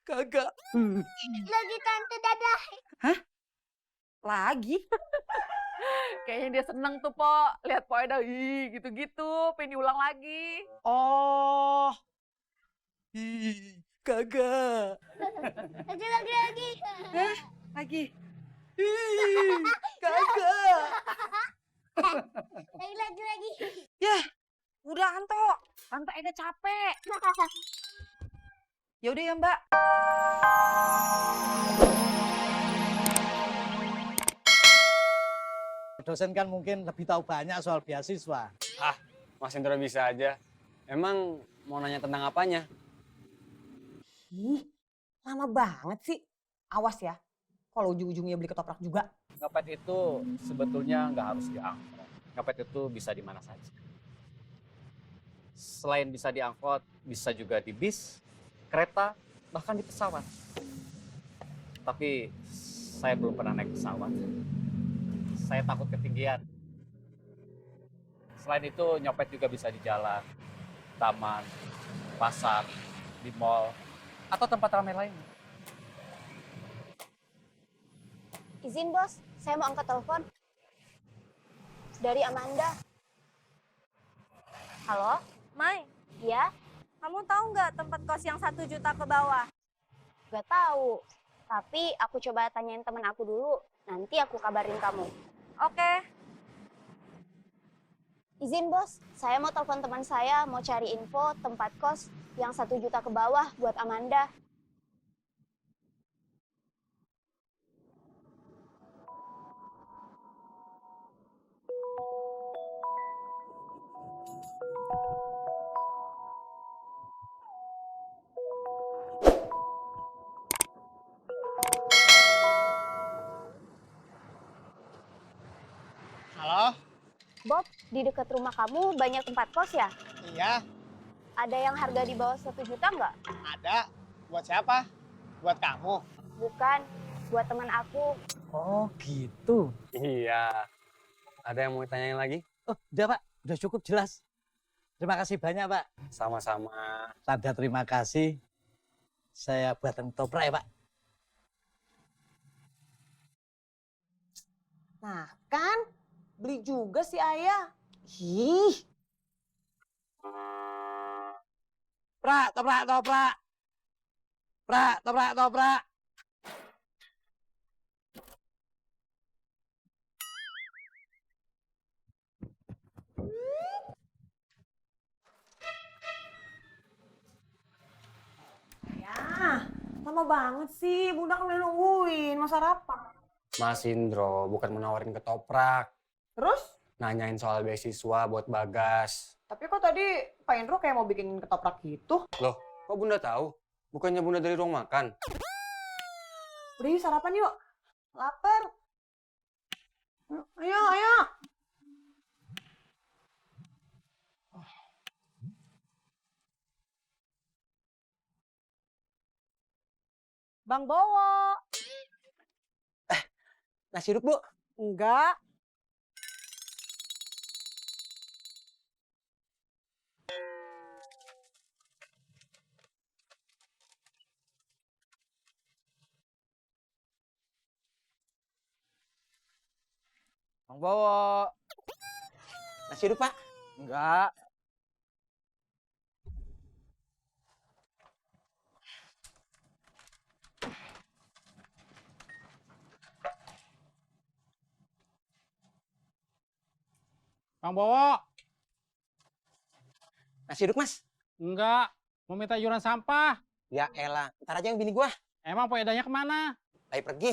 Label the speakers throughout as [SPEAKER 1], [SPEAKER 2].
[SPEAKER 1] Kagak.
[SPEAKER 2] Lagi Tante Dadah.
[SPEAKER 1] Lagi?
[SPEAKER 3] Kayaknya dia seneng tuh, Po. Lihat Po Eda, gitu-gitu. Pengen diulang lagi.
[SPEAKER 1] Oh. Kagak.
[SPEAKER 2] Lagi.
[SPEAKER 1] Lagi. Kagak.
[SPEAKER 2] Lagi.
[SPEAKER 1] Yah, udah Anto. Tante Eda capek. Yaudah ya, Mbak.
[SPEAKER 4] Dosen kan mungkin lebih tahu banyak soal beasiswa.
[SPEAKER 5] Mas Indro bisa aja. Emang mau nanya tentang apanya?
[SPEAKER 6] Ih, lama banget sih. Awas ya, kalau ujung-ujungnya beli ketoprak juga.
[SPEAKER 5] Ngepet itu sebetulnya nggak harus diangkut. Ngepet itu bisa di mana saja. Selain bisa diangkut, bisa juga di bis, kereta, bahkan di pesawat. Tapi saya belum pernah naik pesawat. Saya takut ketinggian. Selain itu, nyopet juga bisa di jalan, taman, pasar, di mall, atau tempat ramai lainnya.
[SPEAKER 2] Izin bos, saya mau angkat telepon. Dari Amanda. Halo?
[SPEAKER 7] Mai,
[SPEAKER 2] Iya?
[SPEAKER 7] kamu tahu nggak tempat kos yang 1 juta ke bawah?
[SPEAKER 2] Gak tahu. Tapi aku coba tanyain temen aku dulu. Nanti aku kabarin kamu.
[SPEAKER 7] Oke,
[SPEAKER 2] Izin bos, saya mau telepon teman saya mau cari info tempat kos yang 1 juta ke bawah buat Amanda.
[SPEAKER 4] Halo?
[SPEAKER 2] Bob, di dekat rumah kamu banyak tempat kos ya?
[SPEAKER 4] Iya,
[SPEAKER 2] Ada yang harga di bawah 1 juta nggak?
[SPEAKER 4] ada. Buat siapa? Buat kamu.
[SPEAKER 2] Bukan, buat teman aku.
[SPEAKER 4] Oh gitu.
[SPEAKER 5] Iya. Ada yang mau ditanyain lagi?
[SPEAKER 4] Oh udah Pak, udah cukup jelas. Terima kasih banyak Pak.
[SPEAKER 5] Sama-sama.
[SPEAKER 4] Tanda terima kasih. Saya buatan ketoprak ya Pak.
[SPEAKER 6] Nah, kan beli juga si Ayah. Ih,
[SPEAKER 4] Prak, toprak, toprak. Prak, toprak, toprak.
[SPEAKER 6] ya, lama banget sih. Bunda kan udah nungguin, mau sarapan.
[SPEAKER 5] Mas Indro, bukan menawarin ketoprak.
[SPEAKER 6] Terus?
[SPEAKER 5] Nanyain soal beasiswa buat Bagas.
[SPEAKER 6] Tapi kok tadi Pak Indro kayak mau bikin ketoprak gitu?
[SPEAKER 5] Loh, kok Bunda tahu? Bukannya Bunda dari ruang makan?
[SPEAKER 6] Udah yuk sarapan yuk. Lapar. Ayo, ayo. Bang Bowo.
[SPEAKER 4] Nasi uduk Bu.
[SPEAKER 6] Enggak.
[SPEAKER 4] Bang Bowo. Nasi uduk Pak.
[SPEAKER 5] Enggak.
[SPEAKER 8] Bang Bowo,
[SPEAKER 4] Nasi uduk Mas.
[SPEAKER 8] enggak. Mau minta iuran sampah.
[SPEAKER 4] Ya elah, ntar aja yang bini gua.
[SPEAKER 8] Emang Po Edanya kemana?
[SPEAKER 4] Lagi pergi.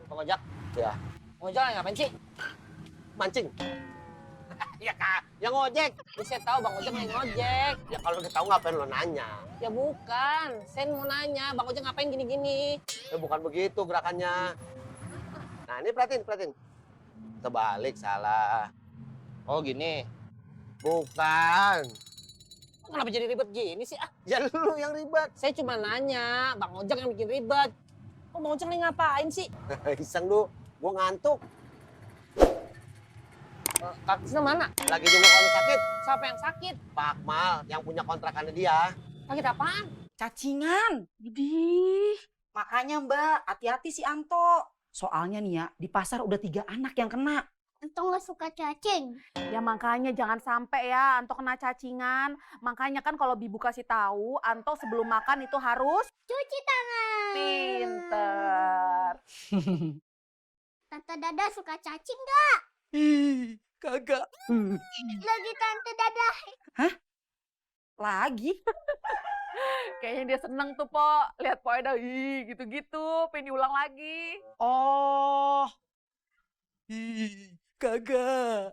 [SPEAKER 4] Bang Ojak? Ya. Bang Ojak ngapain sih? Mancing. Ya kak, yang ngojek. Ya, saya tahu Bang Ojek yang ngojek. Ya kalau udah tahu ngapain lo nanya? Ya bukan, saya mau nanya Bang Ojek ngapain gini-gini? Ya bukan begitu gerakannya. Nah, ini perhatiin. Terbalik, salah.
[SPEAKER 5] Oh gini.
[SPEAKER 4] Bukan.
[SPEAKER 5] Kenapa jadi ribet gini sih? Ah,
[SPEAKER 4] Ya lu yang ribet.
[SPEAKER 5] saya cuma nanya, Bang Ojek yang bikin ribet. Kok Bang Ojek nih ngapain sih?
[SPEAKER 4] Iseng lu, gua ngantuk.
[SPEAKER 5] Kak Tisna mana?
[SPEAKER 4] Lagi jenguk orang sakit.
[SPEAKER 5] Siapa yang sakit?
[SPEAKER 4] Pak Akmal yang punya kontrakannya dia.
[SPEAKER 5] Sakit apaan?
[SPEAKER 1] Cacingan. Idih. Makanya Mbak, hati-hati si Anto. Soalnya nih ya, di pasar udah 3 anak yang kena.
[SPEAKER 2] Anto nggak suka cacing.
[SPEAKER 3] Ya makanya jangan sampai ya Anto kena cacingan. Makanya kan kalau Bibu kasih tahu, Anto sebelum makan itu harus
[SPEAKER 2] Cuci tangan.
[SPEAKER 3] pinter.
[SPEAKER 2] Tante Dada suka cacing nggak?
[SPEAKER 1] Kagak.
[SPEAKER 2] Lagi Tante Dada.
[SPEAKER 1] Lagi?
[SPEAKER 3] Kayaknya dia seneng tuh, Po. Lihat Po Eda, gitu-gitu. Pengen diulang lagi.
[SPEAKER 1] Oh. Kagak.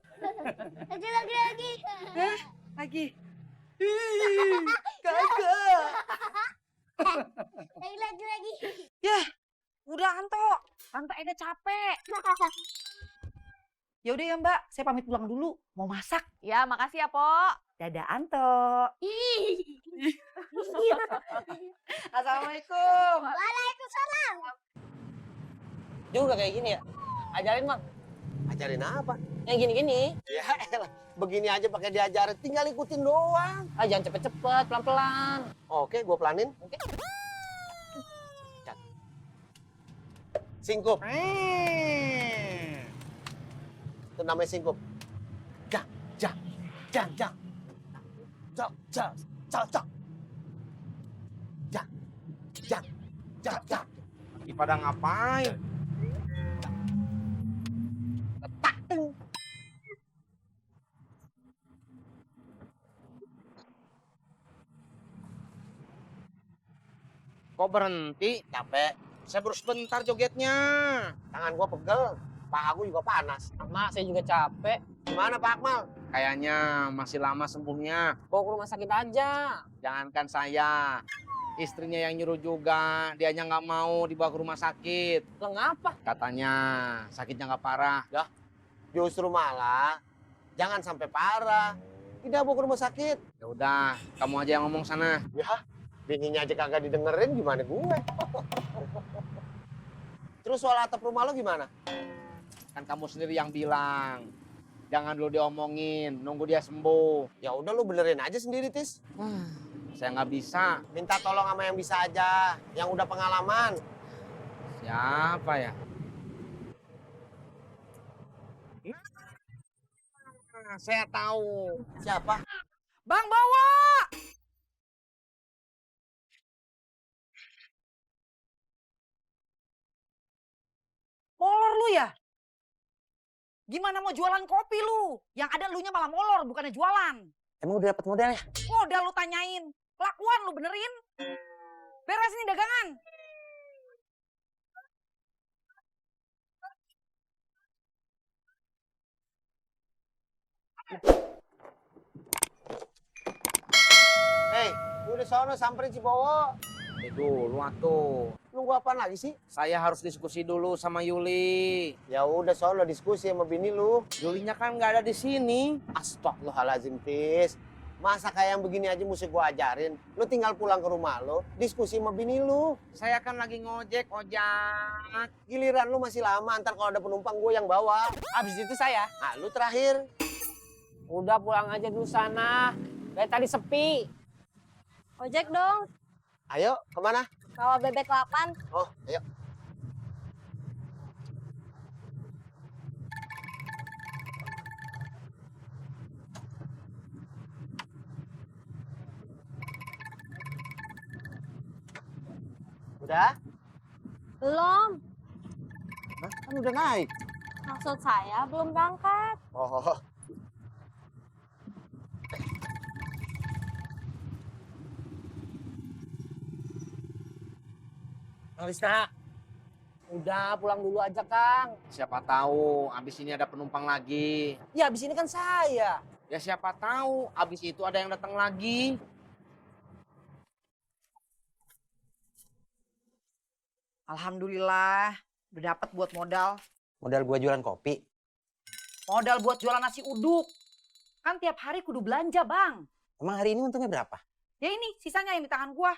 [SPEAKER 2] Lagi.
[SPEAKER 1] Lagi. Kagak.
[SPEAKER 2] Lagi.
[SPEAKER 1] Udah Anto. Tante Eda capek. Ya udah ya Mbak, saya pamit pulang dulu. Mau masak.
[SPEAKER 3] Ya, makasih ya, Po.
[SPEAKER 1] Dadah Anto. Assalamualaikum.
[SPEAKER 2] Waalaikumsalam.
[SPEAKER 5] Juga kayak gini ya? Ajarin Bang.
[SPEAKER 4] Ajarin apa?
[SPEAKER 5] Yang gini-gini.
[SPEAKER 4] Ya elah, begini aja pakai diajarin, tinggal ikutin doang.
[SPEAKER 5] Ah, jangan cepet-cepet, pelan-pelan.
[SPEAKER 4] Oke, gua pelanin.
[SPEAKER 5] Oke.
[SPEAKER 4] Cat. Singkup. Itu namanya singkup. Jak.
[SPEAKER 9] Pada ngapain? Kok berhenti?
[SPEAKER 4] Capek.
[SPEAKER 9] Saya baru sebentar jogetnya.
[SPEAKER 4] Tangan gua pegel. Paha gua juga panas.
[SPEAKER 5] Mak, saya juga capek.
[SPEAKER 4] Gimana Pak Akmal?
[SPEAKER 9] Kayaknya masih lama sembuhnya.
[SPEAKER 5] Bawa ke rumah sakit aja.
[SPEAKER 9] Jangankan saya, istrinya yang nyuruh juga. Dianya nggak mau dibawa ke rumah sakit.
[SPEAKER 5] Lah ngapa?
[SPEAKER 9] Katanya sakitnya nggak parah.
[SPEAKER 4] Justru malah jangan sampai parah. Tidak bawa ke rumah sakit.
[SPEAKER 9] Ya udah, kamu aja yang ngomong sana.
[SPEAKER 4] Ya, bininya aja kagak didengerin, gimana gue? Terus soal atap rumah lo gimana?
[SPEAKER 9] Kan kamu sendiri yang bilang. Jangan dulu diomongin, nunggu dia sembuh.
[SPEAKER 4] Ya udah lu benerin aja sendiri, Tis.
[SPEAKER 9] Saya nggak bisa.
[SPEAKER 4] Minta tolong sama yang bisa aja, yang udah pengalaman.
[SPEAKER 9] Siapa ya? Nah, saya tahu.
[SPEAKER 4] Siapa?
[SPEAKER 1] Bang bawa. Molor lu ya? Gimana mau jualan kopi lu? Yang ada lunya malah molor, bukannya jualan.
[SPEAKER 4] Emang udah dapet modalnya?
[SPEAKER 1] Modal lu tanyain. Kelakuan lu benerin. Beres nih dagangan.
[SPEAKER 4] Hei, udah sono samperin si Bowo.
[SPEAKER 9] Dulu atuh.
[SPEAKER 4] Nunggu apaan lagi sih?
[SPEAKER 9] Saya harus diskusi dulu sama Yuli.
[SPEAKER 4] Ya udah sono diskusi sama bini lu.
[SPEAKER 9] Yulinya kan nggak ada di sini.
[SPEAKER 4] Astagfirullahaladzim, Tis. Masa kayak yang begini aja mesti gua ajarin? Lu tinggal pulang ke rumah lu, diskusi sama bini lu.
[SPEAKER 9] Saya kan lagi ngojek, ojak.
[SPEAKER 4] Giliran lu masih lama, ntar kalau ada penumpang gua yang bawa.
[SPEAKER 5] Habis itu saya.
[SPEAKER 4] Nah, lu terakhir.
[SPEAKER 5] Udah pulang aja dulu sana. Dari tadi sepi.
[SPEAKER 7] Ojek dong,
[SPEAKER 4] Ayo, kemana?
[SPEAKER 7] bawa bebek 8.
[SPEAKER 4] Oh, ayo. Udah?
[SPEAKER 7] Belum,
[SPEAKER 4] Hah? Kan udah naik.
[SPEAKER 7] maksud saya belum berangkat.
[SPEAKER 4] Oh,
[SPEAKER 5] Alisna. Udah pulang dulu aja, Kang.
[SPEAKER 9] Siapa tahu abis ini ada penumpang lagi.
[SPEAKER 5] Ya habis ini kan saya.
[SPEAKER 9] Ya siapa tahu abis itu ada yang datang lagi.
[SPEAKER 1] Alhamdulillah, udah dapat buat modal.
[SPEAKER 4] Modal gua jualan kopi.
[SPEAKER 1] Modal buat jualan nasi uduk. Kan tiap hari kudu belanja, Bang.
[SPEAKER 4] Emang hari ini untungnya berapa?
[SPEAKER 1] Ya ini, sisanya yang di tangan gua.